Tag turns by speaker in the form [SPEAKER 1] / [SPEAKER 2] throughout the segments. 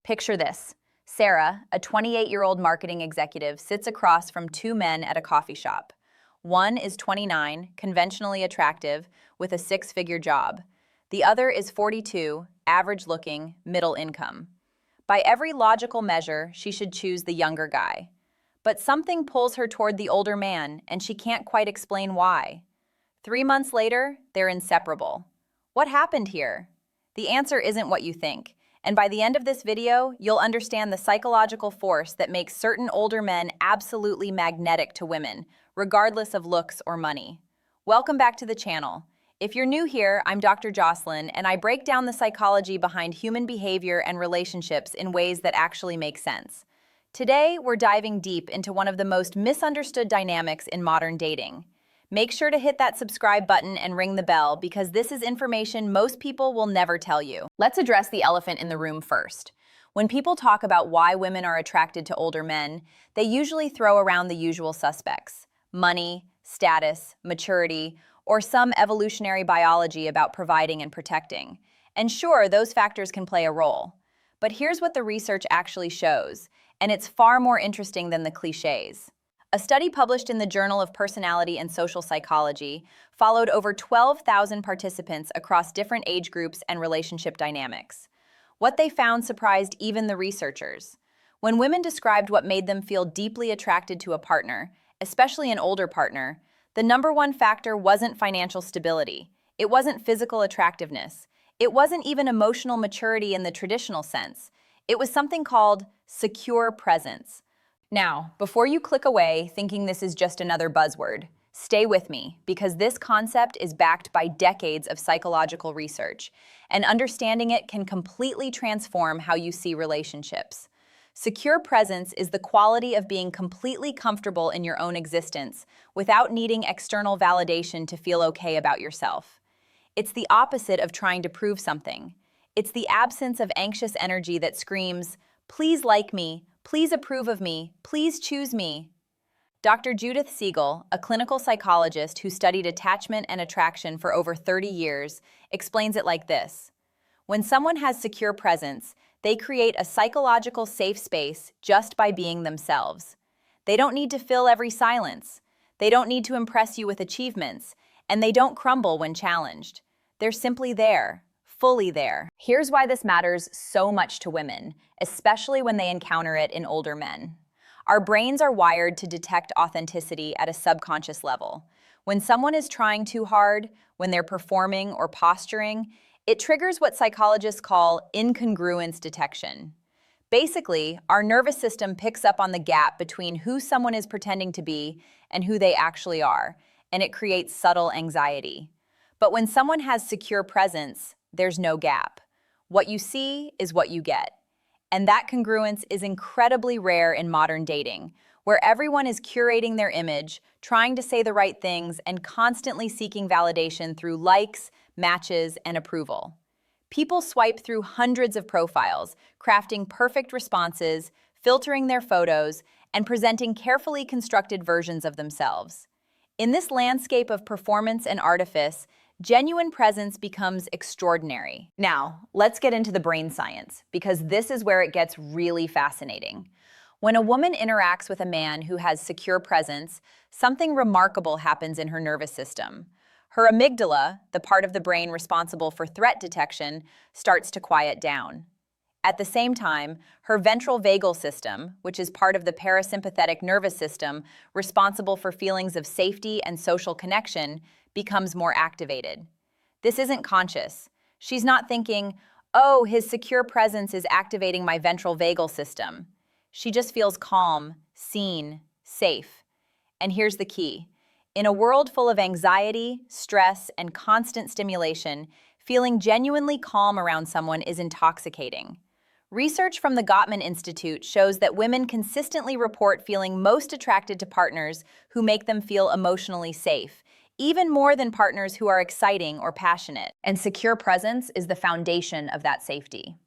[SPEAKER 1] Picture this. Sarah, a 28-year-old marketing executive, sits across from two men at a coffee shop. One is 29, conventionally attractive, with a six-figure job. The other is 42, average-looking, middle income. By every logical measure, she should choose the younger guy. But something pulls her toward the older man, and she can't quite explain why. 3 months later, they're inseparable. What happened here? The answer isn't what you think. And by the end of this video, you'll understand the psychological force that makes certain older men absolutely magnetic to women, regardless of looks or money. Welcome back to the channel. If you're new here, I'm Dr. Jocelyn, and I break down the psychology behind human behavior and relationships in ways that actually make sense. Today, we're diving deep into one of the most misunderstood dynamics in modern dating. Make sure to hit that subscribe button and ring the bell because this is information most people will never tell you. Let's address the elephant in the room first. When people talk about why women are attracted to older men, they usually throw around the usual suspects: money, status, maturity, or some evolutionary biology about providing and protecting. And sure, those factors can play a role. But here's what the research actually shows, and it's far more interesting than the cliches. A study published in the Journal of Personality and Social Psychology followed over 12,000 participants across different age groups and relationship dynamics. What they found surprised even the researchers. When women described what made them feel deeply attracted to a partner, especially an older partner, the number one factor wasn't financial stability. It wasn't physical attractiveness. It wasn't even emotional maturity in the traditional sense. It was something called secure presence. Now, before you click away thinking this is just another buzzword, stay with me because this concept is backed by decades of psychological research, and understanding it can completely transform how you see relationships. Secure presence is the quality of being completely comfortable in your own existence without needing external validation to feel okay about yourself. It's the opposite of trying to prove something. It's the absence of anxious energy that screams, "Please like me, please approve of me, please choose me." Dr. Judith Siegel, a clinical psychologist who studied attachment and attraction for over 30 years, explains it like this. When someone has secure presence, they create a psychological safe space just by being themselves. They don't need to fill every silence. They don't need to impress you with achievements, and they don't crumble when challenged. They're simply there. Fully there. Here's why this matters so much to women, especially when they encounter it in older men. Our brains are wired to detect authenticity at a subconscious level. When someone is trying too hard, when they're performing or posturing, it triggers what psychologists call incongruence detection. Basically, our nervous system picks up on the gap between who someone is pretending to be and who they actually are, and it creates subtle anxiety. But when someone has secure presence, there's no gap. What you see is what you get. And that congruence is incredibly rare in modern dating, where everyone is curating their image, trying to say the right things, and constantly seeking validation through likes, matches, and approval. People swipe through hundreds of profiles, crafting perfect responses, filtering their photos, and presenting carefully constructed versions of themselves. In this landscape of performance and artifice, genuine presence becomes extraordinary. Now, let's get into the brain science, because this is where it gets really fascinating. When a woman interacts with a man who has secure presence, something remarkable happens in her nervous system. Her amygdala, the part of the brain responsible for threat detection, starts to quiet down. At the same time, her ventral vagal system, which is part of the parasympathetic nervous system responsible for feelings of safety and social connection, becomes more activated. This isn't conscious. She's not thinking, "Oh, his secure presence is activating my ventral vagal system." She just feels calm, seen, safe. And here's the key. In a world full of anxiety, stress, and constant stimulation, feeling genuinely calm around someone is intoxicating. Research from the Gottman Institute shows that women consistently report feeling most attracted to partners who make them feel emotionally safe, even more than partners who are exciting or passionate. And secure presence is the foundation of that safety.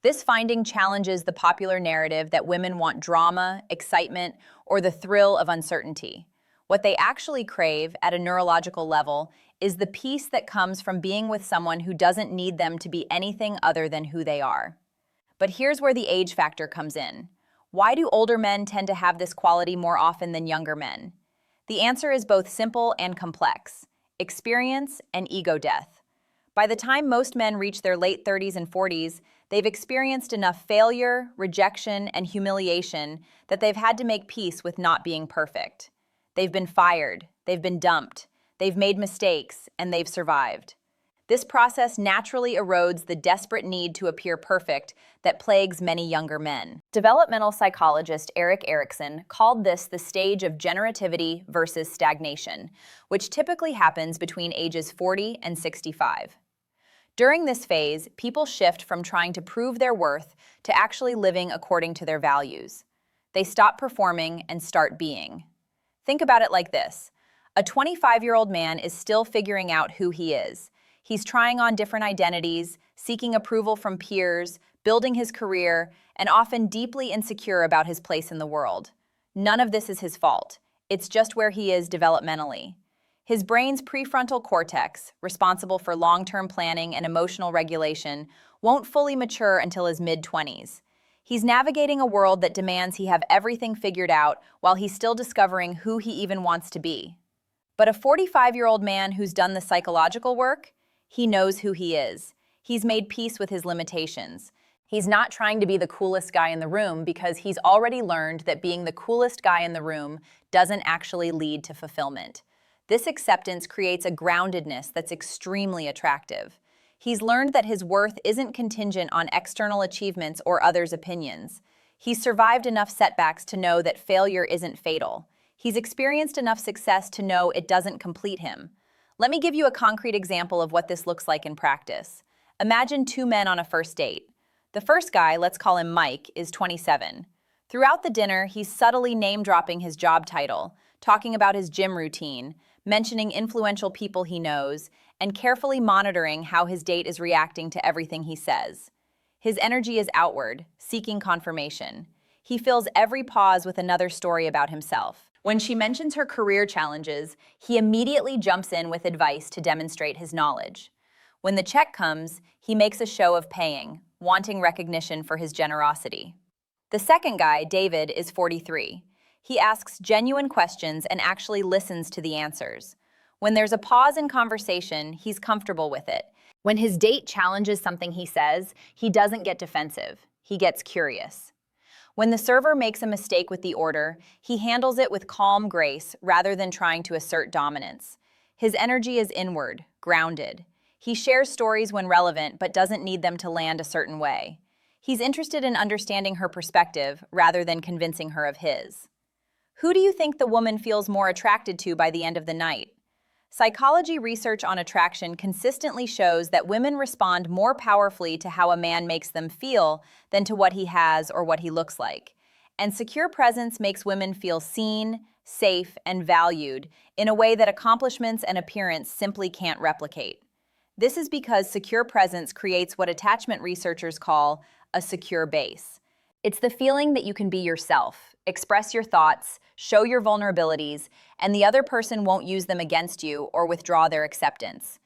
[SPEAKER 1] This finding challenges the popular narrative that women want drama, excitement, or the thrill of uncertainty. What they actually crave at a neurological level is the peace that comes from being with someone who doesn't need them to be anything other than who they are. But here's where the age factor comes in. Why do older men tend to have this quality more often than younger men? The answer is both simple and complex: experience and ego death. By the time most men reach their late 30s and 40s, they've experienced enough failure, rejection, and humiliation that they've had to make peace with not being perfect. They've been fired, they've been dumped, they've made mistakes, and they've survived. This process naturally erodes the desperate need to appear perfect that plagues many younger men. Developmental psychologist Erik Erikson called this the stage of generativity versus stagnation, which typically happens between ages 40 and 65. During this phase, people shift from trying to prove their worth to actually living according to their values. They stop performing and start being. Think about it like this. A 25-year-old man is still figuring out who he is. He's trying on different identities, seeking approval from peers, building his career, and often deeply insecure about his place in the world. None of this is his fault. It's just where he is developmentally. His brain's prefrontal cortex, responsible for long-term planning and emotional regulation, won't fully mature until his mid-20s. He's navigating a world that demands he have everything figured out while he's still discovering who he even wants to be. But a 45-year-old man who's done the psychological work, he knows who he is. He's made peace with his limitations. He's not trying to be the coolest guy in the room because he's already learned that being the coolest guy in the room doesn't actually lead to fulfillment. This acceptance creates a groundedness that's extremely attractive. He's learned that his worth isn't contingent on external achievements or others' opinions. He's survived enough setbacks to know that failure isn't fatal. He's experienced enough success to know it doesn't complete him. Let me give you a concrete example of what this looks like in practice. Imagine two men on a first date. The first guy, let's call him Mike, is 27. Throughout the dinner, he's subtly name-dropping his job title, talking about his gym routine, mentioning influential people he knows, and carefully monitoring how his date is reacting to everything he says. His energy is outward, seeking confirmation. He fills every pause with another story about himself. When she mentions her career challenges, he immediately jumps in with advice to demonstrate his knowledge. When the check comes, he makes a show of paying, wanting recognition for his generosity. The second guy, David, is 43. He asks genuine questions and actually listens to the answers. When there's a pause in conversation, he's comfortable with it. When his date challenges something he says, he doesn't get defensive. He gets curious. When the server makes a mistake with the order, he handles it with calm grace rather than trying to assert dominance. His energy is inward, grounded. He shares stories when relevant but doesn't need them to land a certain way. He's interested in understanding her perspective rather than convincing her of his. Who do you think the woman feels more attracted to by the end of the night? Psychology research on attraction consistently shows that women respond more powerfully to how a man makes them feel than to what he has or what he looks like. And secure presence makes women feel seen, safe, and valued in a way that accomplishments and appearance simply can't replicate. This is because secure presence creates what attachment researchers call a secure base. It's the feeling that you can be yourself, express your thoughts, show your vulnerabilities, and the other person won't use them against you or withdraw their acceptance.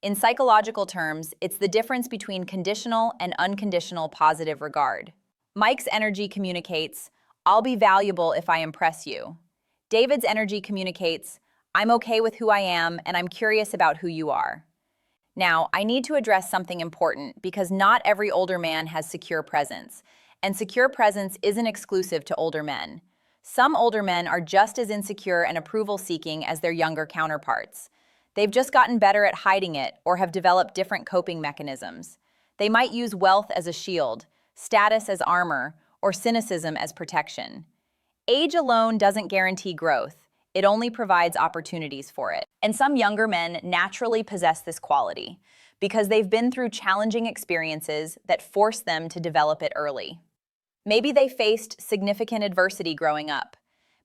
[SPEAKER 1] In psychological terms, it's the difference between conditional and unconditional positive regard. Mike's energy communicates, "I'll be valuable if I impress you." David's energy communicates, "I'm okay with who I am and I'm curious about who you are." Now, I need to address something important because not every older man has secure presence, and secure presence isn't exclusive to older men. Some older men are just as insecure and approval-seeking as their younger counterparts. They've just gotten better at hiding it or have developed different coping mechanisms. They might use wealth as a shield, status as armor, or cynicism as protection. Age alone doesn't guarantee growth. It only provides opportunities for it. And some younger men naturally possess this quality because they've been through challenging experiences that force them to develop it early. Maybe they faced significant adversity growing up.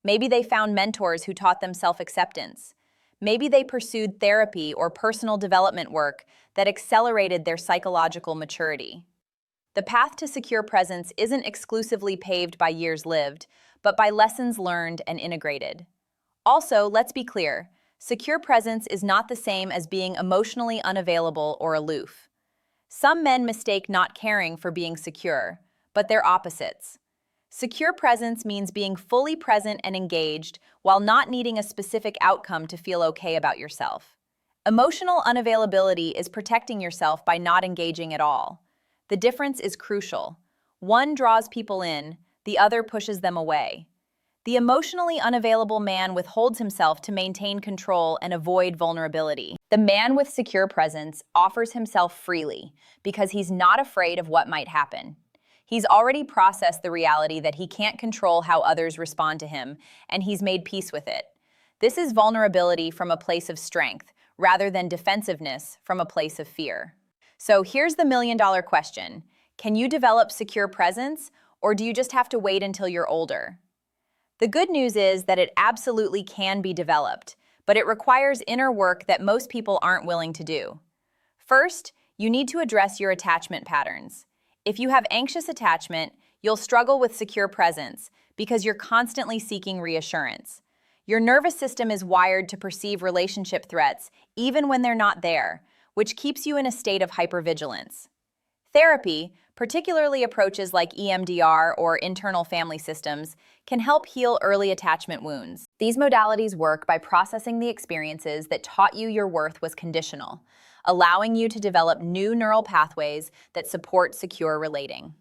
[SPEAKER 1] Maybe they found mentors who taught them self-acceptance. Maybe they pursued therapy or personal development work that accelerated their psychological maturity. The path to secure presence isn't exclusively paved by years lived, but by lessons learned and integrated. Also, let's be clear, secure presence is not the same as being emotionally unavailable or aloof. Some men mistake not caring for being secure, but they're opposites. Secure presence means being fully present and engaged while not needing a specific outcome to feel okay about yourself. Emotional unavailability is protecting yourself by not engaging at all. The difference is crucial. One draws people in, the other pushes them away. The emotionally unavailable man withholds himself to maintain control and avoid vulnerability. The man with secure presence offers himself freely because he's not afraid of what might happen. He's already processed the reality that he can't control how others respond to him, and he's made peace with it. This is vulnerability from a place of strength, rather than defensiveness from a place of fear. So here's the million-dollar question. Can you develop secure presence, or do you just have to wait until you're older? The good news is that it absolutely can be developed, but it requires inner work that most people aren't willing to do. First, you need to address your attachment patterns. If you have anxious attachment, you'll struggle with secure presence because you're constantly seeking reassurance. Your nervous system is wired to perceive relationship threats even when they're not there, which keeps you in a state of hypervigilance. Therapy, particularly approaches like EMDR or internal family systems, can help heal early attachment wounds. These modalities work by processing the experiences that taught you your worth was conditional, allowing you to develop new neural pathways that support secure relating.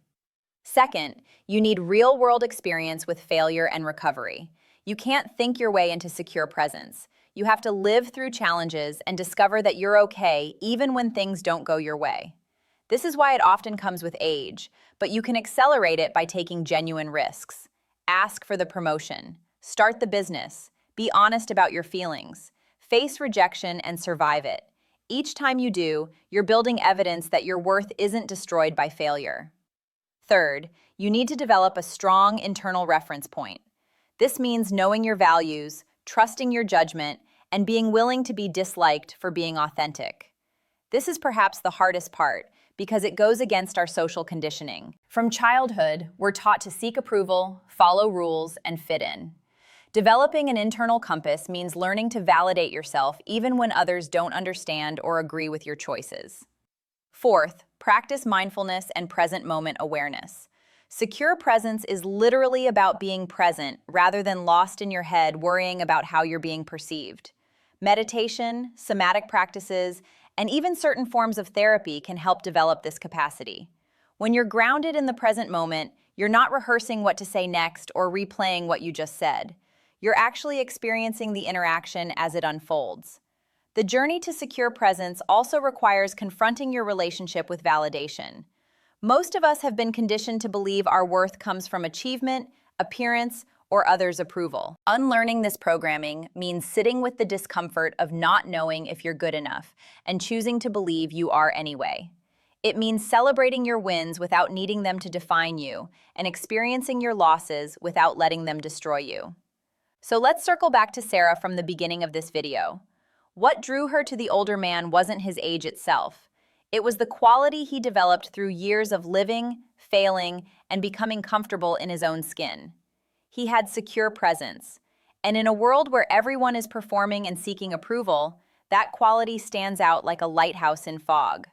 [SPEAKER 1] Second, you need real-world experience with failure and recovery. You can't think your way into secure presence. You have to live through challenges and discover that you're okay even when things don't go your way. This is why it often comes with age, but you can accelerate it by taking genuine risks. Ask for the promotion. Start the business. Be honest about your feelings. Face rejection and survive it. Each time you do, you're building evidence that your worth isn't destroyed by failure. Third, you need to develop a strong internal reference point. This means knowing your values, trusting your judgment, and being willing to be disliked for being authentic. This is perhaps the hardest part because it goes against our social conditioning. From childhood, we're taught to seek approval, follow rules, and fit in. Developing an internal compass means learning to validate yourself even when others don't understand or agree with your choices. Fourth, practice mindfulness and present moment awareness. Secure presence is literally about being present rather than lost in your head worrying about how you're being perceived. Meditation, somatic practices, and even certain forms of therapy can help develop this capacity. When you're grounded in the present moment, you're not rehearsing what to say next or replaying what you just said. You're actually experiencing the interaction as it unfolds. The journey to secure presence also requires confronting your relationship with validation. Most of us have been conditioned to believe our worth comes from achievement, appearance, or others' approval. Unlearning this programming means sitting with the discomfort of not knowing if you're good enough and choosing to believe you are anyway. It means celebrating your wins without needing them to define you and experiencing your losses without letting them destroy you. So let's circle back to Sarah from the beginning of this video. What drew her to the older man wasn't his age itself. It was the quality he developed through years of living, failing, and becoming comfortable in his own skin. He had secure presence. And in a world where everyone is performing and seeking approval, that quality stands out like a lighthouse in fog.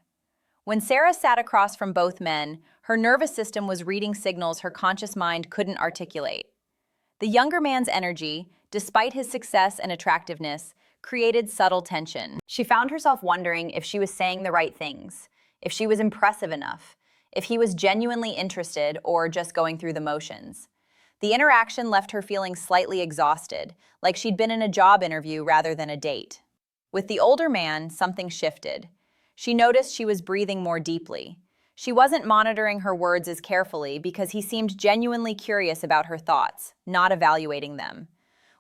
[SPEAKER 1] When Sarah sat across from both men, her nervous system was reading signals her conscious mind couldn't articulate. The younger man's energy, despite his success and attractiveness, created subtle tension. She found herself wondering if she was saying the right things, if she was impressive enough, if he was genuinely interested or just going through the motions. The interaction left her feeling slightly exhausted, like she'd been in a job interview rather than a date. With the older man, something shifted. She noticed she was breathing more deeply. She wasn't monitoring her words as carefully because he seemed genuinely curious about her thoughts, not evaluating them.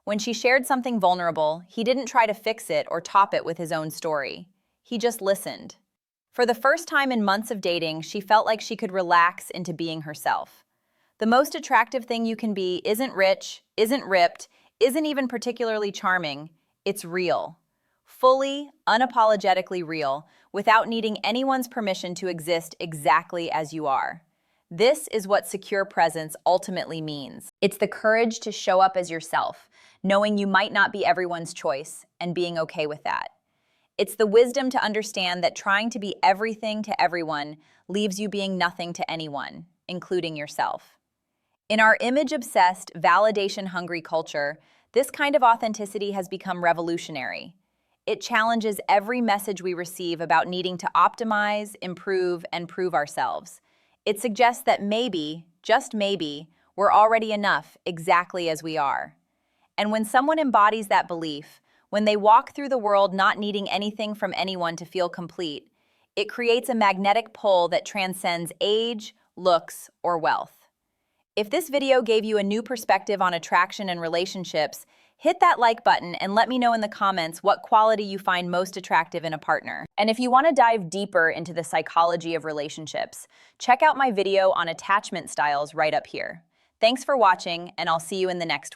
[SPEAKER 1] When she shared something vulnerable, he didn't try to fix it or top it with his own story. He just listened. For the first time in months of dating, she felt like she could relax into being herself. The most attractive thing you can be isn't rich, isn't ripped, isn't even particularly charming. It's real. Fully, unapologetically real, without needing anyone's permission to exist exactly as you are. This is what secure presence ultimately means. It's the courage to show up as yourself, knowing you might not be everyone's choice, and being okay with that. It's the wisdom to understand that trying to be everything to everyone leaves you being nothing to anyone. including yourself. In our image-obsessed, validation-hungry culture, this kind of authenticity has become revolutionary. It challenges every message we receive about needing to optimize, improve, and prove ourselves. It suggests that maybe, just maybe, we're already enough exactly as we are. And when someone embodies that belief, when they walk through the world not needing anything from anyone to feel complete, it creates a magnetic pull that transcends age, looks, or wealth. If this video gave you a new perspective on attraction and relationships, hit that like button and let me know in the comments what quality you find most attractive in a partner. And if you want to dive deeper into the psychology of relationships, check out my video on attachment styles right up here. Thanks for watching, and I'll see you in the next one.